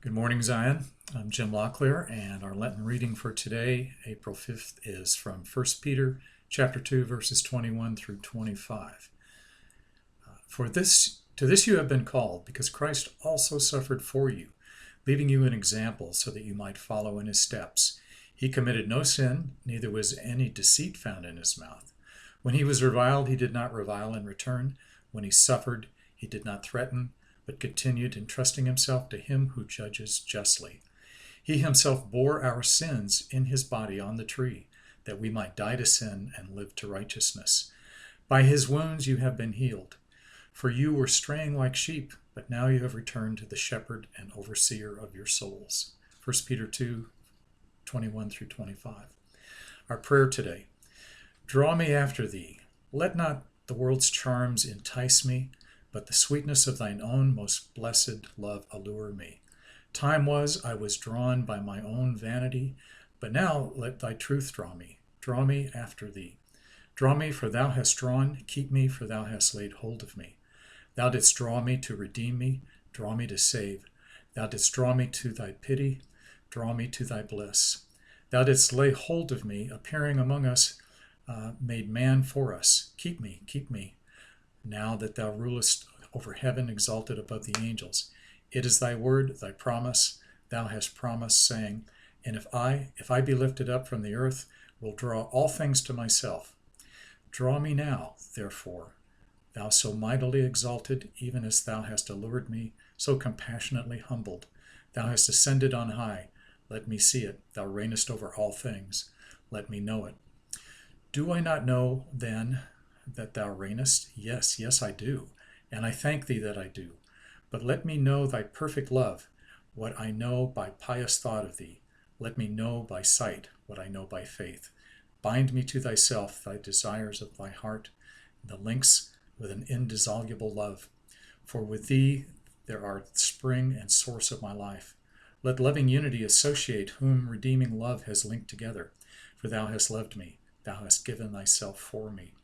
Good morning, Zion. I'm Jim Locklear, and our Lenten reading for today, April 5th, is from 1 Peter chapter 2, verses 21 through 25. To this you have been called, because Christ also suffered for you, leaving you an example so that you might follow in his steps. He committed no sin, neither was any deceit found in his mouth. When he was reviled, he did not revile in return. When he suffered, he did not threaten, but continued entrusting himself to him who judges justly. He himself bore our sins in his body on the tree, that we might die to sin and live to righteousness. By his wounds you have been healed. For you were straying like sheep, but now you have returned to the shepherd and overseer of your souls. 1 Peter 2, 21 through 25. Our prayer today. Draw me after thee. Let not the world's charms entice me, but the sweetness of thine own most blessed love allure me. Time was I was drawn by my own vanity, but now let thy truth draw me. Draw me after thee. Draw me, for thou hast drawn. Keep me, for thou hast laid hold of me. Thou didst draw me to redeem me. Draw me to save. Thou didst draw me to thy pity. Draw me to thy bliss. Thou didst lay hold of me, appearing among us, made man for us. Keep me, keep me. Now that thou rulest over heaven, exalted above the angels. It is thy word, thy promise, thou hast promised, saying, and if I be lifted up from the earth, will draw all things to myself. Draw me now, therefore, thou so mightily exalted, even as thou hast allured me, so compassionately humbled. Thou hast ascended on high. Let me see it. Thou reignest over all things. Let me know it. Do I not know, then, that thou reignest? Yes, yes, I do, and I thank thee that I do. But let me know thy perfect love, what I know by pious thought of thee. Let me know by sight what I know by faith. Bind me to thyself, thy desires of thy heart, the links with an indissoluble love. For with thee there are spring and source of my life. Let loving unity associate whom redeeming love has linked together. For thou hast loved me, thou hast given thyself for me.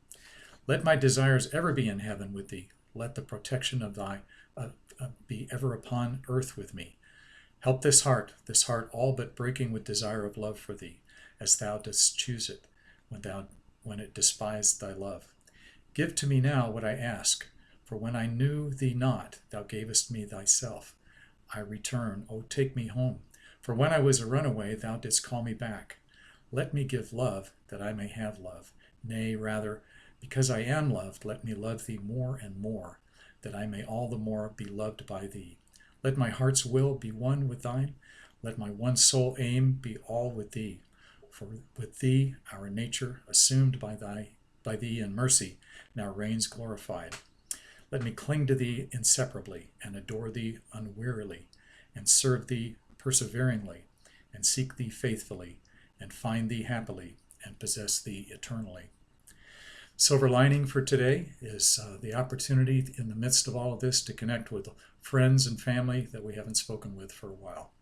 Let my desires ever be in heaven with thee. Let the protection of thy be ever upon earth with me. Help this heart all but breaking with desire of love for thee, as thou dost choose it, when it despised thy love. Give to me now what I ask, for when I knew thee not, thou gavest me thyself. I return, O take me home, for when I was a runaway, thou didst call me back. Let me give love, that I may have love. Nay, rather, because I am loved, let me love thee more and more, that I may all the more be loved by thee. Let my heart's will be one with thine. Let my one sole aim be all with thee. For with thee our nature, assumed by thee in mercy, now reigns glorified. Let me cling to thee inseparably, and adore thee unwearily, and serve thee perseveringly, and seek thee faithfully, and find thee happily, and possess thee eternally. Silver lining for today is the opportunity in the midst of all of this to connect with friends and family that we haven't spoken with for a while.